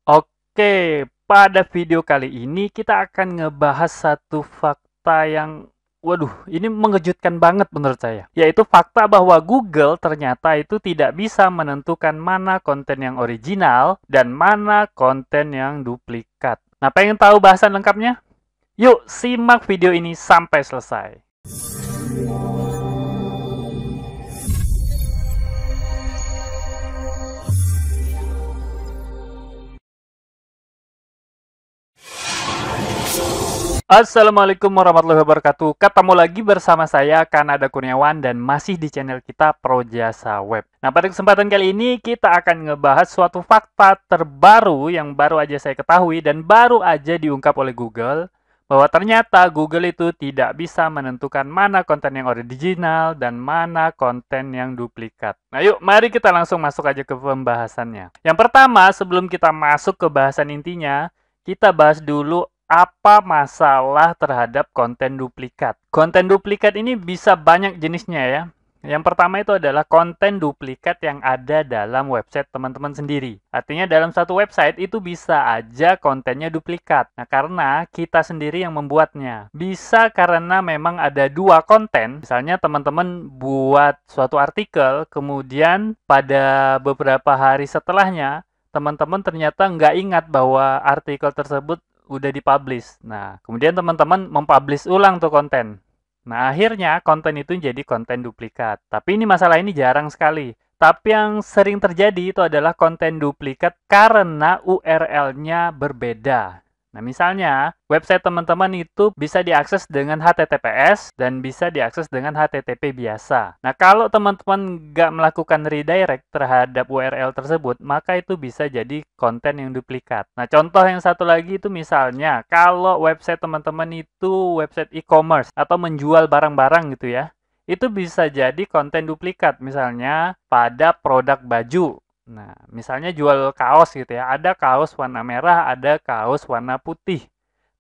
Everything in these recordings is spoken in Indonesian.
Oke, pada video kali ini kita akan ngebahas satu fakta yang, waduh, ini mengejutkan banget menurut saya. Yaitu fakta bahwa Google ternyata itu tidak bisa menentukan mana konten yang original dan mana konten yang duplikat. Nah, pengen tahu bahasan lengkapnya? Yuk, simak video ini sampai selesai. Assalamualaikum warahmatullahi wabarakatuh. Ketemu lagi bersama saya Kanada Kurniawan dan masih di channel kita Pro Jasa Web. Nah, pada kesempatan kali ini kita akan ngebahas suatu fakta terbaru yang baru aja saya ketahui dan baru aja diungkap oleh Google, bahwa ternyata Google itu tidak bisa menentukan mana konten yang original dan mana konten yang duplikat. Nah, yuk mari kita langsung masuk aja ke pembahasannya. Yang pertama, sebelum kita masuk ke bahasan intinya, kita bahas dulu apa masalah terhadap konten duplikat. Konten duplikat ini bisa banyak jenisnya ya. Yang pertama itu adalah konten duplikat yang ada dalam website teman-teman sendiri. Artinya dalam satu website itu bisa aja kontennya duplikat. Nah, karena kita sendiri yang membuatnya. Bisa karena memang ada dua konten. Misalnya teman-teman buat suatu artikel, kemudian pada beberapa hari setelahnya, teman-teman ternyata nggak ingat bahwa artikel tersebut udah dipublish. Nah, kemudian teman-teman mempublish ulang tuh konten. Nah, akhirnya konten itu jadi konten duplikat. Tapi ini masalah ini jarang sekali. Tapi yang sering terjadi itu adalah konten duplikat karena URL-nya berbeda. Nah, misalnya website teman-teman itu bisa diakses dengan HTTPS dan bisa diakses dengan HTTP biasa. Nah, kalau teman-teman nggak melakukan redirect terhadap URL tersebut, maka itu bisa jadi konten yang duplikat. Nah, contoh yang satu lagi itu misalnya, kalau website teman-teman itu website e-commerce atau menjual barang-barang gitu ya, itu bisa jadi konten duplikat, misalnya pada produk baju. Nah, misalnya jual kaos gitu ya, ada kaos warna merah, ada kaos warna putih.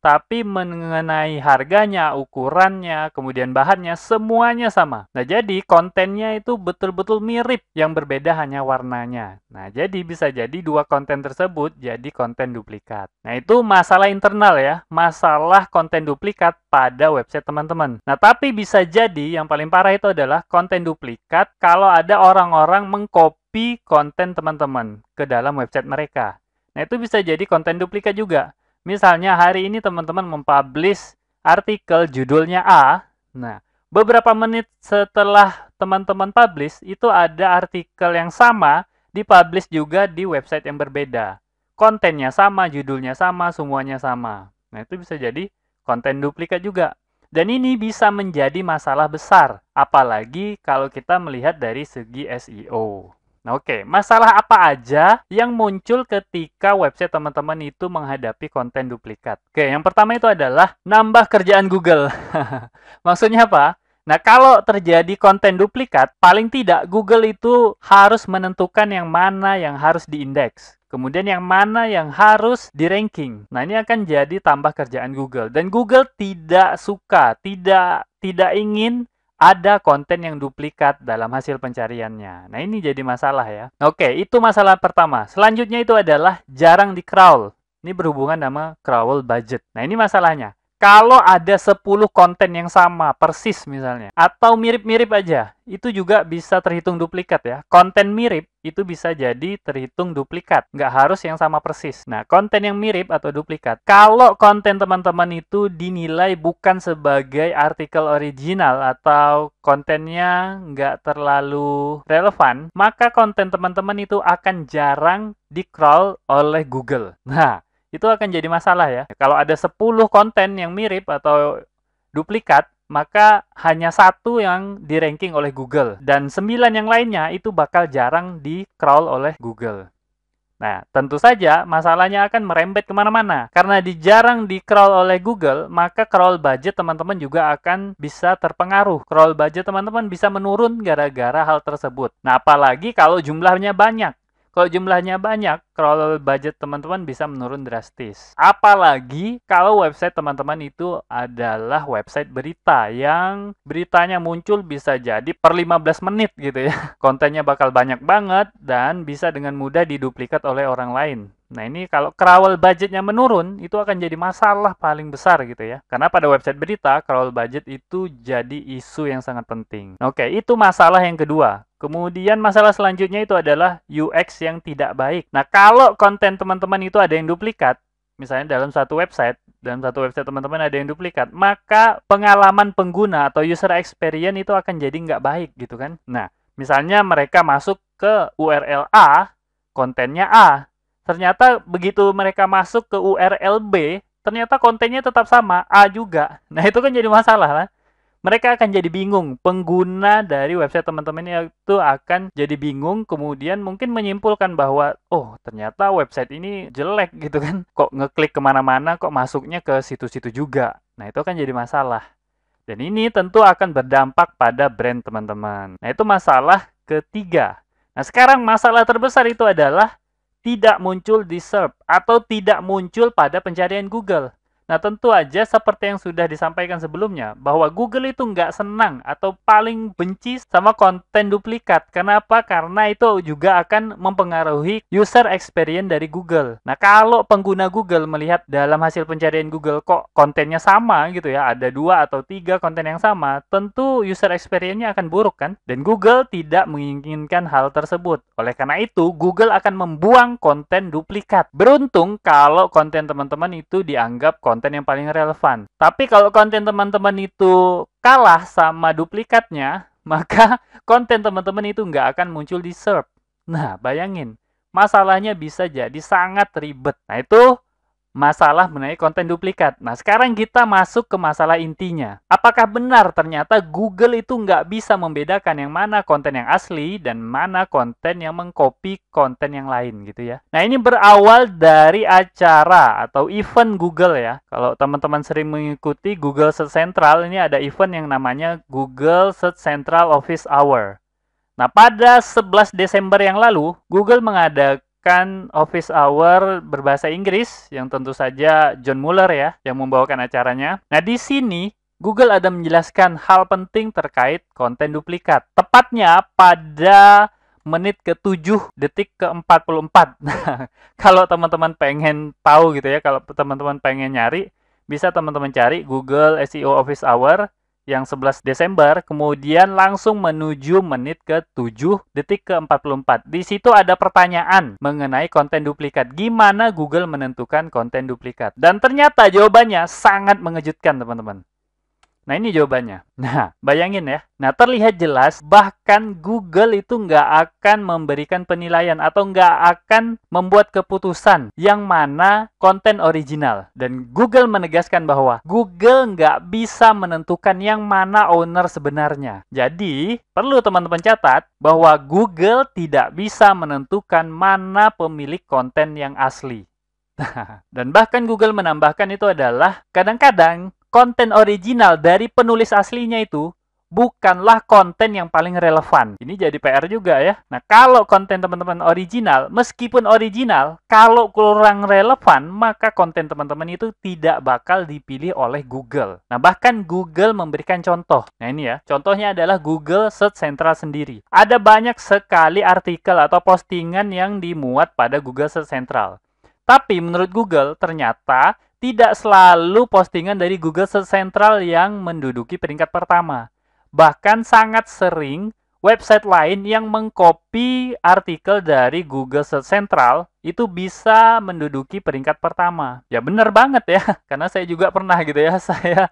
Tapi mengenai harganya, ukurannya, kemudian bahannya, semuanya sama. Nah, jadi kontennya itu betul-betul mirip, yang berbeda hanya warnanya. Nah, jadi bisa jadi dua konten tersebut jadi konten duplikat. Nah, itu masalah internal ya, masalah konten duplikat pada website teman-teman. Nah, tapi bisa jadi yang paling parah itu adalah konten duplikat kalau ada orang-orang mengcopy konten teman-teman ke dalam website mereka. Nah, itu bisa jadi konten duplikat juga. Misalnya hari ini teman-teman mempublish artikel judulnya A. Nah, beberapa menit setelah teman-teman publish, itu ada artikel yang sama dipublish juga di website yang berbeda. Kontennya sama, judulnya sama, semuanya sama. Nah, itu bisa jadi konten duplikat juga. Dan ini bisa menjadi masalah besar, apalagi kalau kita melihat dari segi SEO. Nah, oke, masalah apa aja yang muncul ketika website teman-teman itu menghadapi konten duplikat? Oke, yang pertama itu adalah nambah kerjaan Google. Maksudnya apa? Nah, kalau terjadi konten duplikat, paling tidak Google itu harus menentukan yang mana yang harus diindeks. Kemudian yang mana yang harus di-ranking. Nah, ini akan jadi tambah kerjaan Google. Dan Google tidak suka, tidak ingin ada konten yang duplikat dalam hasil pencariannya. Nah, ini jadi masalah ya. Oke, itu masalah pertama. Selanjutnya itu adalah jarang di-crawl. Ini berhubungan sama crawl budget. Nah, ini masalahnya. Kalau ada 10 konten yang sama, persis misalnya, atau mirip-mirip aja, itu juga bisa terhitung duplikat ya. Konten mirip itu bisa jadi terhitung duplikat, nggak harus yang sama persis. Nah, konten yang mirip atau duplikat, kalau konten teman-teman itu dinilai bukan sebagai artikel original atau kontennya nggak terlalu relevan, maka konten teman-teman itu akan jarang di-crawl oleh Google. Nah, itu akan jadi masalah ya. Kalau ada 10 konten yang mirip atau duplikat, maka hanya satu yang di-ranking oleh Google. Dan 9 yang lainnya itu bakal jarang di-crawl oleh Google. Nah, tentu saja masalahnya akan merembet kemana-mana. Karena jarang di-crawl oleh Google, maka crawl budget teman-teman juga akan bisa terpengaruh. Crawl budget teman-teman bisa menurun gara-gara hal tersebut. Nah, apalagi kalau jumlahnya banyak. Kalau jumlahnya banyak, crawl budget teman-teman bisa menurun drastis. Apalagi kalau website teman-teman itu adalah website berita yang beritanya muncul bisa jadi per 15 menit gitu ya. Kontennya bakal banyak banget dan bisa dengan mudah diduplikat oleh orang lain. Nah, ini kalau crawl budgetnya menurun, itu akan jadi masalah paling besar gitu ya. Karena pada website berita, crawl budget itu jadi isu yang sangat penting. Oke, itu masalah yang kedua. Kemudian masalah selanjutnya itu adalah UX yang tidak baik. Nah, kalau konten teman-teman itu ada yang duplikat, misalnya dalam satu website teman-teman ada yang duplikat, maka pengalaman pengguna atau user experience itu akan jadi nggak baik gitu kan. Nah, misalnya mereka masuk ke URL A, kontennya A. Ternyata begitu mereka masuk ke URL B, ternyata kontennya tetap sama, A juga. Nah, itu kan jadi masalah lah. Mereka akan jadi bingung. Pengguna dari website teman-teman itu akan jadi bingung, kemudian mungkin menyimpulkan bahwa, oh ternyata website ini jelek gitu kan. Kok ngeklik kemana-mana, kok masuknya ke situ-situ juga. Nah, itu akan jadi masalah. Dan ini tentu akan berdampak pada brand teman-teman. Nah, itu masalah ketiga. Nah, sekarang masalah terbesar itu adalah tidak muncul di SERP atau tidak muncul pada pencarian Google. Nah, tentu aja seperti yang sudah disampaikan sebelumnya, bahwa Google itu nggak senang atau paling benci sama konten duplikat. Kenapa? Karena itu juga akan mempengaruhi user experience dari Google. Nah, kalau pengguna Google melihat dalam hasil pencarian Google kok kontennya sama gitu ya, ada 2 atau 3 konten yang sama, tentu user experience-nya akan buruk kan? Dan Google tidak menginginkan hal tersebut. Oleh karena itu, Google akan membuang konten duplikat. Beruntung kalau konten teman-teman itu dianggap konten yang paling relevan. Tapi kalau konten teman-teman itu kalah sama duplikatnya, maka konten teman-teman itu nggak akan muncul di SERP. Nah, bayangin, masalahnya bisa jadi sangat ribet. Nah, itu masalah mengenai konten duplikat. Nah, sekarang kita masuk ke masalah intinya. Apakah benar ternyata Google itu nggak bisa membedakan yang mana konten yang asli dan mana konten yang mengcopy konten yang lain gitu ya. Nah, ini berawal dari acara atau event Google ya. Kalau teman-teman sering mengikuti Google Search Central, ini ada event yang namanya Google Search Central Office Hour. Nah, pada 11 Desember yang lalu, Google mengadakan office hour berbahasa Inggris yang tentu saja John Mueller ya yang membawakan acaranya. Nah, di sini Google ada menjelaskan hal penting terkait konten duplikat. Tepatnya pada menit ke-7 detik ke-44. Nah, kalau teman-teman pengen tahu gitu ya, kalau teman-teman pengen nyari, bisa teman-teman cari Google SEO Office Hour yang 11 Desember, kemudian langsung menuju menit ke-7 detik ke-44. Di situ ada pertanyaan mengenai konten duplikat. Gimana Google menentukan konten duplikat? Dan ternyata jawabannya sangat mengejutkan, teman-teman. Nah, ini jawabannya. Nah, bayangin ya. Nah, terlihat jelas bahkan Google itu nggak akan memberikan penilaian atau nggak akan membuat keputusan yang mana konten original. Dan Google menegaskan bahwa Google nggak bisa menentukan yang mana owner sebenarnya. Jadi, perlu teman-teman catat bahwa Google tidak bisa menentukan mana pemilik konten yang asli. Dan bahkan Google menambahkan itu adalah kadang-kadang konten original dari penulis aslinya itu bukanlah konten yang paling relevan. Ini jadi PR juga ya. Nah, kalau konten teman-teman original, meskipun original, kalau kurang relevan, maka konten teman-teman itu tidak bakal dipilih oleh Google. Nah, bahkan Google memberikan contoh. Nah, ini ya. Contohnya adalah Google Search Central sendiri. Ada banyak sekali artikel atau postingan yang dimuat pada Google Search Central. Tapi menurut Google, ternyata tidak selalu postingan dari Google Search Central yang menduduki peringkat pertama. Bahkan sangat sering website lain yang mengcopy artikel dari Google Search Central itu bisa menduduki peringkat pertama. Ya benar banget ya, karena saya juga pernah gitu ya.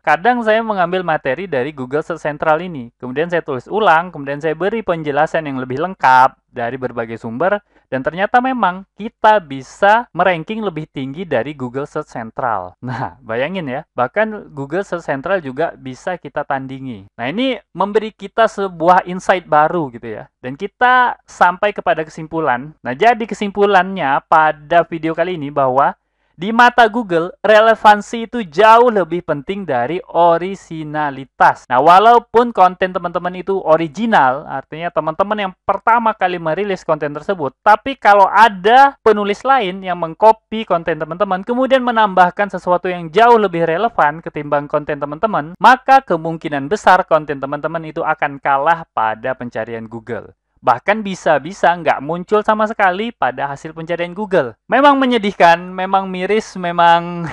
Kadang saya mengambil materi dari Google Search Central ini. Kemudian saya tulis ulang, kemudian saya beri penjelasan yang lebih lengkap dari berbagai sumber. Dan ternyata memang kita bisa meranking lebih tinggi dari Google Search Central. Nah, bayangin ya, bahkan Google Search Central juga bisa kita tandingi. Nah, ini memberi kita sebuah insight baru gitu ya. Dan kita sampai kepada kesimpulan. Nah, jadi kesimpulannya pada video kali ini bahwa Di mata Google, relevansi itu jauh lebih penting dari orisinalitas. Nah, walaupun konten teman-teman itu original, artinya teman-teman yang pertama kali merilis konten tersebut, tapi kalau ada penulis lain yang mengcopy konten teman-teman, kemudian menambahkan sesuatu yang jauh lebih relevan ketimbang konten teman-teman, maka kemungkinan besar konten teman-teman itu akan kalah pada pencarian Google. Bahkan bisa-bisa nggak muncul sama sekali pada hasil pencarian Google. Memang menyedihkan, memang miris, memang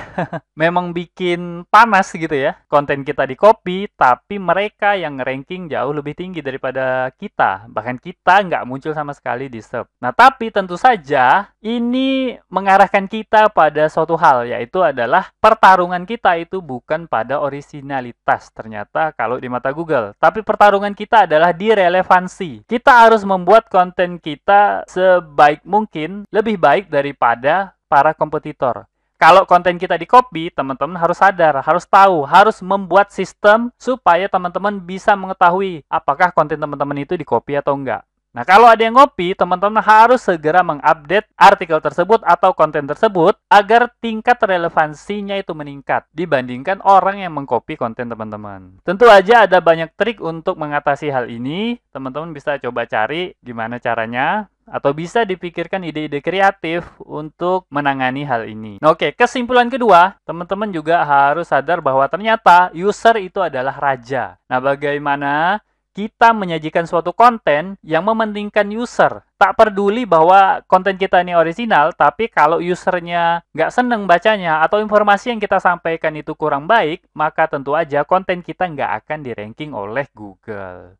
memang bikin panas gitu ya. Konten kita di-copy, tapi mereka yang ranking jauh lebih tinggi daripada kita. Bahkan kita nggak muncul sama sekali di SERP. Nah, tapi tentu saja ini mengarahkan kita pada suatu hal, yaitu adalah pertarungan kita itu bukan pada orisinalitas ternyata kalau di mata Google. Tapi pertarungan kita adalah di relevansi. Kita harus membuat konten kita sebaik mungkin, lebih baik daripada para kompetitor. Kalau konten kita di-copy, teman-teman harus sadar, harus tahu, harus membuat sistem supaya teman-teman bisa mengetahui apakah konten teman-teman itu di-copy atau enggak. Nah, kalau ada yang ngopi, teman-teman harus segera mengupdate artikel tersebut atau konten tersebut agar tingkat relevansinya itu meningkat dibandingkan orang yang mengcopy konten teman-teman. Tentu aja ada banyak trik untuk mengatasi hal ini. Teman-teman bisa coba cari gimana caranya, atau bisa dipikirkan ide-ide kreatif untuk menangani hal ini. Nah, oke, kesimpulan kedua, teman-teman juga harus sadar bahwa ternyata user itu adalah raja. Nah, bagaimana kita menyajikan suatu konten yang mementingkan user. Tak peduli bahwa konten kita ini original, tapi kalau usernya nggak seneng bacanya atau informasi yang kita sampaikan itu kurang baik, maka tentu aja konten kita nggak akan di-ranking oleh Google.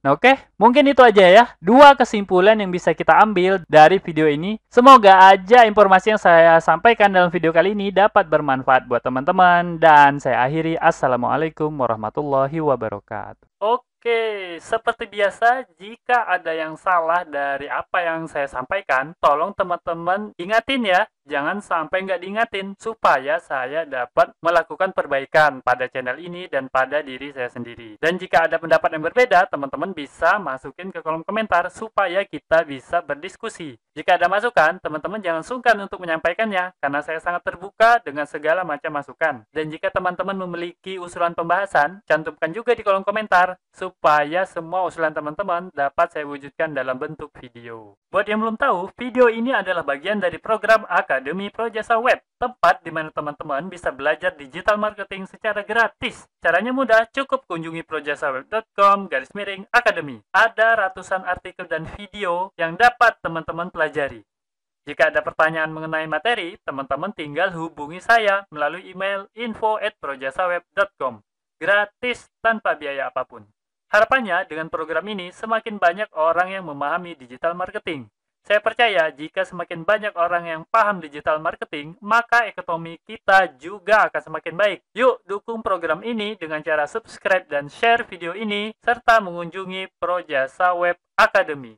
Nah, oke, mungkin itu aja ya. 2 kesimpulan yang bisa kita ambil dari video ini. Semoga aja informasi yang saya sampaikan dalam video kali ini dapat bermanfaat buat teman-teman. Dan saya akhiri. Assalamualaikum warahmatullahi wabarakatuh. Oke, seperti biasa, jika ada yang salah dari apa yang saya sampaikan, tolong teman-teman ingatin ya. Jangan sampai nggak diingatin, supaya saya dapat melakukan perbaikan pada channel ini dan pada diri saya sendiri. Dan jika ada pendapat yang berbeda, teman-teman bisa masukin ke kolom komentar, supaya kita bisa berdiskusi. Jika ada masukan, teman-teman jangan sungkan untuk menyampaikannya, karena saya sangat terbuka dengan segala macam masukan. Dan jika teman-teman memiliki usulan pembahasan, cantumkan juga di kolom komentar, supaya semua usulan teman-teman dapat saya wujudkan dalam bentuk video. Buat yang belum tahu, video ini adalah bagian dari program Akademi Projasa Web, tempat di mana teman-teman bisa belajar digital marketing secara gratis. Caranya mudah, cukup kunjungi projasaweb.com/academy. Ada ratusan artikel dan video yang dapat teman-teman pelajari. Jika ada pertanyaan mengenai materi, teman-teman tinggal hubungi saya melalui email info@projasaweb.com. Gratis tanpa biaya apapun. Harapannya dengan program ini semakin banyak orang yang memahami digital marketing. Saya percaya jika semakin banyak orang yang paham digital marketing, maka ekonomi kita juga akan semakin baik. Yuk dukung program ini dengan cara subscribe dan share video ini, serta mengunjungi Projasa Web Academy.